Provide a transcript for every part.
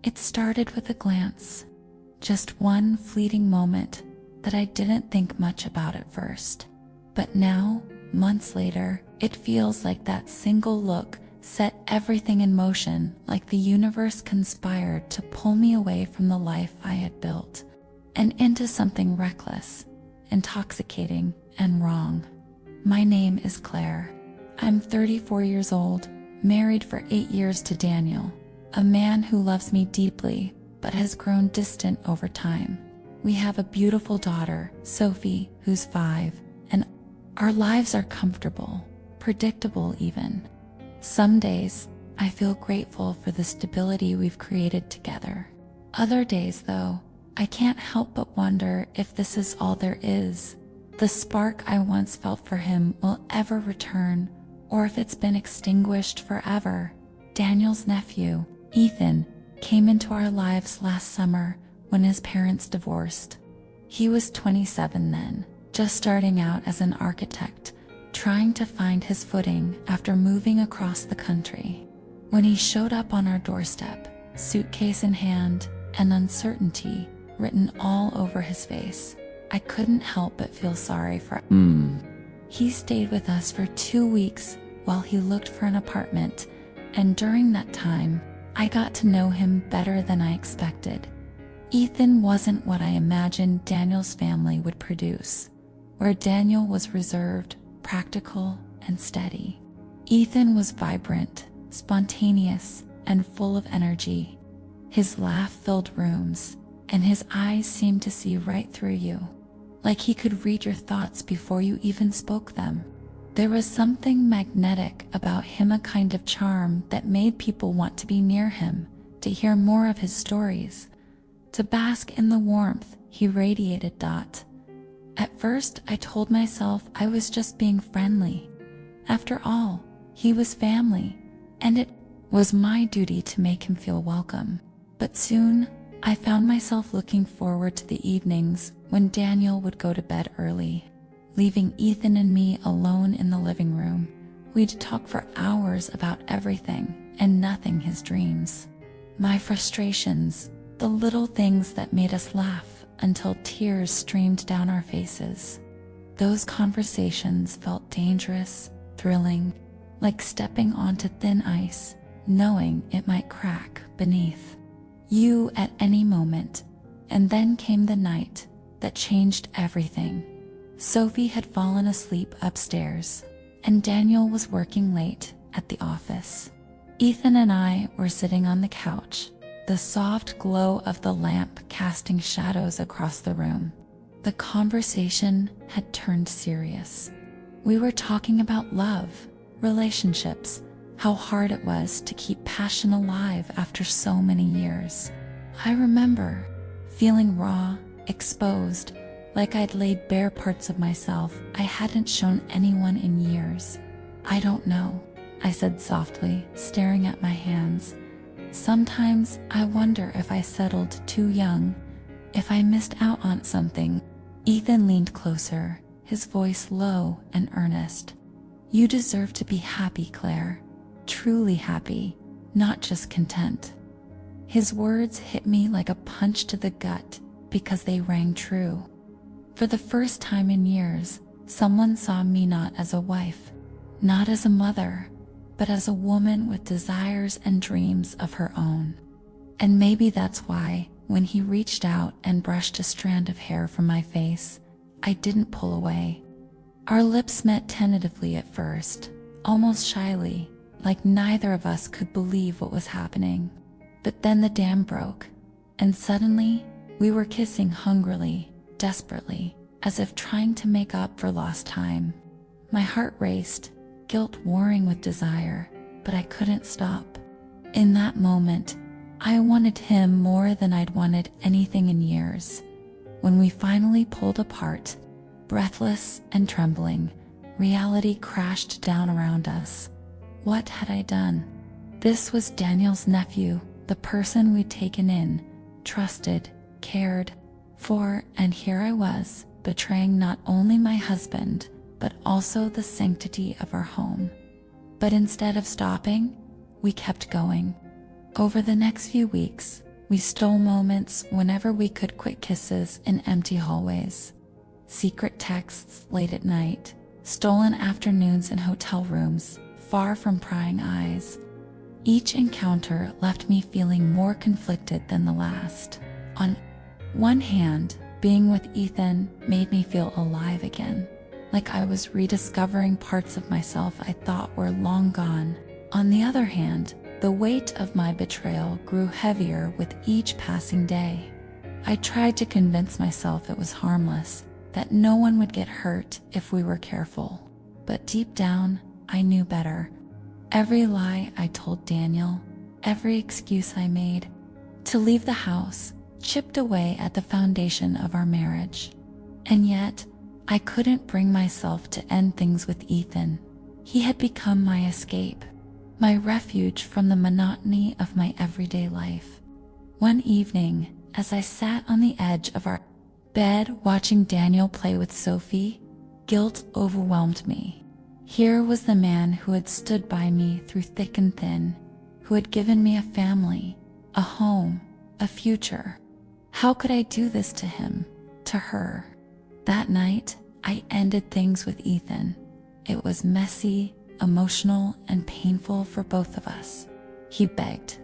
It started with a glance, just one fleeting moment that I didn't think much about at first. But now, months later, it feels like that single look set everything in motion, like the universe conspired to pull me away from the life I had built and into something reckless, intoxicating, and wrong. My name is Claire. I'm 34 years old, married for 8 years to Daniel, a man who loves me deeply but has grown distant over time. We have a beautiful daughter, Sophie, who's 5, and our lives are comfortable, predictable even. Some days, I feel grateful for the stability we've created together. Other days, though, I can't help but wonder if this is all there is. The spark I once felt for him will ever return, or if it's been extinguished forever. Daniel's nephew, Ethan, came into our lives last summer when his parents divorced. He was 27 then, just starting out as an architect, trying to find his footing after moving across the country. When he showed up on our doorstep, suitcase in hand and uncertainty written all over his face, I couldn't help but feel sorry for him. He stayed with us for 2 weeks while he looked for an apartment, and during that time, I got to know him better than I expected. Ethan wasn't what I imagined Daniel's family would produce, where Daniel was reserved, practical, and steady. Ethan was vibrant, spontaneous, and full of energy. His laugh filled rooms, and his eyes seemed to see right through you, like he could read your thoughts before you even spoke them. There was something magnetic about him, a kind of charm that made people want to be near him, to hear more of his stories, to bask in the warmth he radiated. At first, I told myself I was just being friendly. After all, he was family, and it was my duty to make him feel welcome. But soon, I found myself looking forward to the evenings when Daniel would go to bed early, leaving Ethan and me alone in the living room. We'd talk for hours about everything and nothing, his dreams, my frustrations, the little things that made us laugh until tears streamed down our faces. Those conversations felt dangerous, thrilling, like stepping onto thin ice, knowing it might crack beneath you at any moment. And then came the night that changed everything. Sophie had fallen asleep upstairs, and Daniel was working late at the office. Ethan and I were sitting on the couch, the soft glow of the lamp casting shadows across the room. The conversation had turned serious. We were talking about love, relationships, how hard it was to keep passion alive after so many years. I remember feeling raw, exposed, like I'd laid bare parts of myself I hadn't shown anyone in years. "I don't know," I said softly, staring at my hands. "Sometimes I wonder if I settled too young, if I missed out on something." Ethan leaned closer, his voice low and earnest. "You deserve to be happy, Claire. Truly happy, not just content." His words hit me like a punch to the gut because they rang true. For the first time in years, someone saw me not as a wife, not as a mother, but as a woman with desires and dreams of her own. And maybe that's why, when he reached out and brushed a strand of hair from my face, I didn't pull away. Our lips met tentatively at first, almost shyly, like neither of us could believe what was happening. But then the dam broke, and suddenly we were kissing hungrily, desperately, as if trying to make up for lost time. My heart raced, guilt warring with desire, but I couldn't stop. In that moment, I wanted him more than I'd wanted anything in years. When we finally pulled apart, breathless and trembling, reality crashed down around us. What had I done? This was Daniel's nephew, the person we'd taken in, trusted, cared for, and here I was, betraying not only my husband, but also the sanctity of our home. But instead of stopping, we kept going. Over the next few weeks, We stole moments whenever we could, quick kisses in empty hallways, secret texts late at night, stolen afternoons in hotel rooms, far from prying eyes. Each encounter left me feeling more conflicted than the last. On one hand, being with Ethan made me feel alive again, like I was rediscovering parts of myself I thought were long gone. On the other hand, the weight of my betrayal grew heavier with each passing day. I tried to convince myself it was harmless, that no one would get hurt if we were careful. But deep down, I knew better. Every lie I told Daniel, every excuse I made to leave the house, chipped away at the foundation of our marriage. And yet, I couldn't bring myself to end things with Ethan. He had become my escape, my refuge from the monotony of my everyday life. One evening, as I sat on the edge of our bed watching Daniel play with Sophie, guilt overwhelmed me. Here was the man who had stood by me through thick and thin, who had given me a family, a home, a future. How could I do this to him, to her? That night, I ended things with Ethan. It was messy, emotional, and painful for both of us. He begged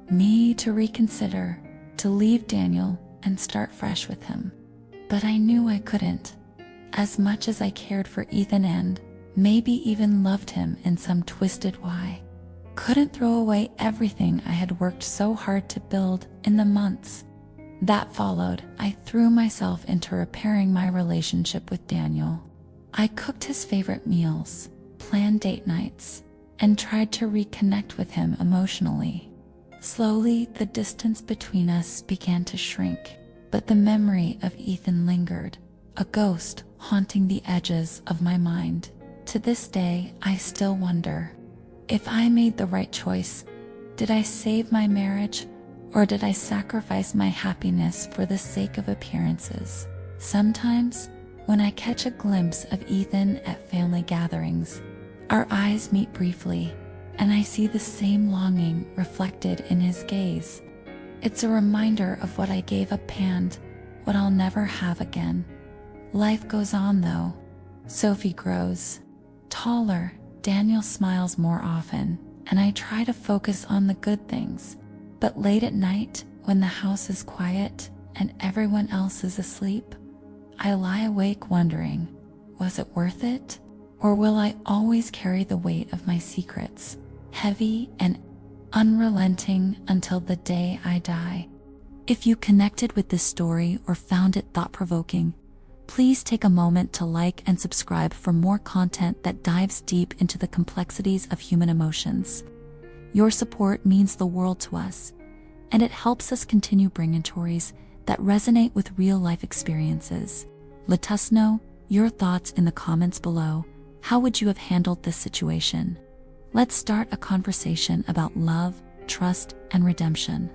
me to reconsider, to leave Daniel and start fresh with him. But I knew I couldn't. As much as I cared for Ethan and maybe even loved him in some twisted way, couldn't throw away everything I had worked so hard to build in the months that followed. I threw myself into repairing my relationship with Daniel. I cooked his favorite meals, planned date nights, and tried to reconnect with him emotionally. Slowly, the distance between us began to shrink, but the memory of Ethan lingered, a ghost haunting the edges of my mind. To this day, I still wonder if I made the right choice. Did I save my marriage, or did I sacrifice my happiness for the sake of appearances? Sometimes, when I catch a glimpse of Ethan at family gatherings, our eyes meet briefly, and I see the same longing reflected in his gaze. It's a reminder of what I gave up and what I'll never have again. Life goes on though. Sophie grows taller, Daniel smiles more often, and I try to focus on the good things. But late at night, when the house is quiet and everyone else is asleep, I lie awake wondering, was it worth it? Or will I always carry the weight of my secrets, heavy and unrelenting until the day I die? If you connected with this story or found it thought-provoking, please take a moment to like and subscribe for more content that dives deep into the complexities of human emotions. Your support means the world to us, and it helps us continue bringing stories that resonate with real-life experiences. Let us know your thoughts in the comments below. How would you have handled this situation? Let's start a conversation about love, trust, and redemption.